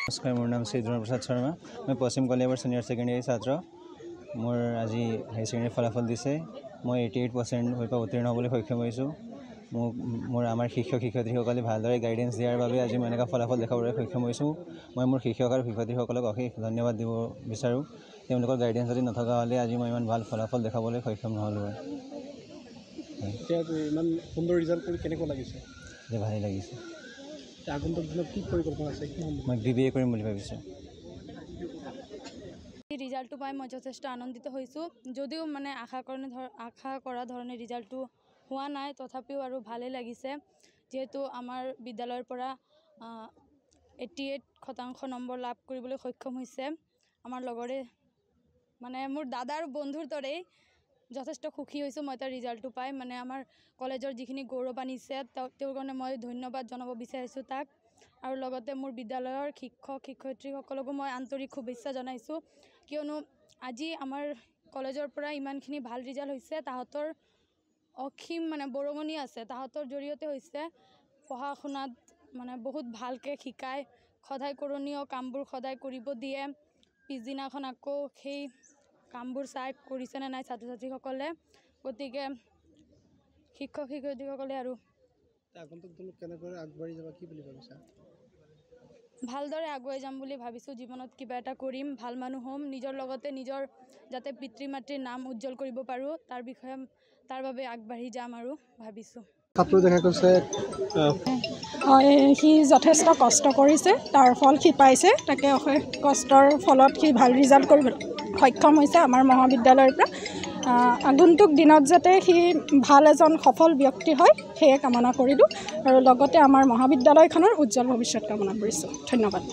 নমস্কাৰ, মোৰ নাম শ্ৰী দ্ৰোণ প্ৰসাদ শৰ্মা। মই পশ্চিম কলিয়াবৰ ছিনিয়ৰ ছেকেণ্ডেৰী ছাত্ৰ। মোৰ আজি হাই ছেকেণ্ডেৰী ফলাফল দিছে। মই 88% হৈ উত্তীৰ্ণ হ'বলৈ সক্ষম হৈছোঁ। মোৰ আমাৰ শিক্ষক শিক্ষয়িত্ৰীসকলে ভালদৰে গাইডেঞ্চ দিয়াৰ বাবে আজি মই এনেকুৱা ফলাফল দেখাবলৈ সক্ষম হৈছোঁ। মই মোৰ শিক্ষক আৰু শিক্ষয়িত্ৰীসকলক অশেষ ধন্যবাদ দিব বিচাৰোঁ। তেওঁলোকৰ গাইডেঞ্চ যদি নথকা হ'লে আজি মই ইমান ভাল ফলাফল দেখাবলৈ সক্ষম নহ'লোঁ হয়। ইমান সুন্দৰ ৰিজাল্ট কৰি কেনেকুৱা লাগিছে? ভালেই লাগিছে। আগন্তুক দিনত কি পৰিকল্পনা আছে? মই BBA কৰিম বুলি ভাবিছোঁ। ৰিজাল্টটো পাই মই যথেষ্ট আনন্দিত হৈছোঁ। যদিও মানে আশা কৰা ধৰণে ৰিজাল্টটো হোৱা নাই, তথাপিও আৰু ভালেই লাগিছে। যিহেতু আমাৰ বিদ্যালয়ৰ পৰা 88% নম্বৰ লাভ কৰিবলৈ সক্ষম হৈছে। আমাৰ লগৰে মানে মোৰ দাদাৰ বন্ধুৰ দৰেই যথেষ্ট সুখী হৈছোঁ মই তাৰ ৰিজাল্টটো পাই। মানে আমাৰ কলেজৰ যিখিনি গৌৰৱ আনিছে তেওঁৰ কাৰণে মই ধন্যবাদ জনাব বিচাৰিছোঁ তাক। আৰু লগতে মোৰ বিদ্যালয়ৰ শিক্ষক শিক্ষয়িত্ৰীসকলকো মই আন্তৰিক শুভেচ্ছা জনাইছোঁ। কিয়নো আজি আমাৰ কলেজৰ পৰা ইমানখিনি ভাল ৰিজাল্ট হৈছে, তাহাঁতৰ অসীম মানে বৰঙণি আছে। তাহাঁতৰ জৰিয়তে হৈছে পঢ়া শুনাত মানে বহুত ভালকৈ শিকায়, সদায় কৰণীয় কামবোৰ সদায় কৰিব দিয়ে। পিছদিনাখন আকৌ সেই কামবোৰ চাই কৰিছেনে নাই ছাত্ৰ ছাত্ৰীসকলে। গতিকে শিক্ষক শিক্ষয়িত্ৰীসকলে আৰু আগন্তুক দিনত কেনেকৈ আগবাঢ়ি যাবা কি বুলি ভাবিছা? ভালদৰে আগুৱাই যাম বুলি ভাবিছোঁ। জীৱনত কিবা এটা কৰিম, ভাল মানুহ হ'ম, নিজৰ লগতে নিজৰ যাতে পিতৃ মাতৃৰ নাম উজ্জ্বল কৰিব পাৰোঁ তাৰ বাবে আগবাঢ়ি যাম আৰু ভাবিছোঁ। ছাত্ৰ দেখা গৈছে সি যথেষ্ট কষ্ট কৰিছে, তাৰ ফল সি পাইছে। তাকে অশেষ কষ্টৰ ফলত সি ভাল ৰিজাল্ট কৰিবলৈ সক্ষম হৈছে আমাৰ মহাবিদ্যালয়ৰ পৰা। আগন্তুক দিনত যাতে সি ভাল এজন সফল ব্যক্তি হয় সেয়ে কামনা কৰিলোঁ আৰু লগতে আমাৰ মহাবিদ্যালয়খনৰ উজ্জ্বল ভৱিষ্যত কামনা কৰিছোঁ। ধন্যবাদ।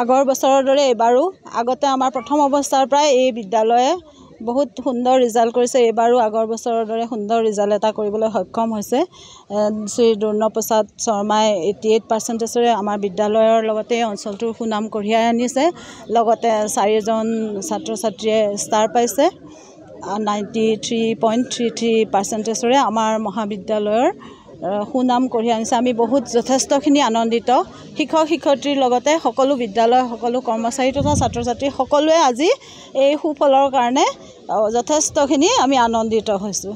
আগৰ বছৰৰ দৰে এইবাৰো আগতে আমাৰ প্ৰথম অৱস্থাৰ পৰাই এই বিদ্যালয়ে বহুত সুন্দৰ ৰিজাল্ট কৰিছে। এইবাৰো আগৰ বছৰৰ দৰে সুন্দৰ ৰিজাল্ট এটা কৰিবলৈ সক্ষম হৈছে। শ্ৰী দ্ৰোণ প্ৰসাদ শৰ্মাই 88%ৰে আমাৰ বিদ্যালয়ৰ লগতে অঞ্চলটোৰ সুনাম কঢ়িয়াই আনিছে। লগতে 4জন ছাত্ৰ ছাত্ৰীয়ে ষ্টাৰ পাইছে। 93.33%ৰে আমাৰ মহাবিদ্যালয়ৰ সুনাম কঢ়িয়াই আনিছে। আমি বহুত যথেষ্টখিনি আনন্দিত। শিক্ষক শিক্ষয়িত্ৰীৰ লগতে সকলো বিদ্যালয় সকলো কৰ্মচাৰী তথা ছাত্ৰ ছাত্ৰী সকলোৱে আজি এই সুফলৰ কাৰণে যথেষ্টখিনি আমি আনন্দিত হৈছোঁ।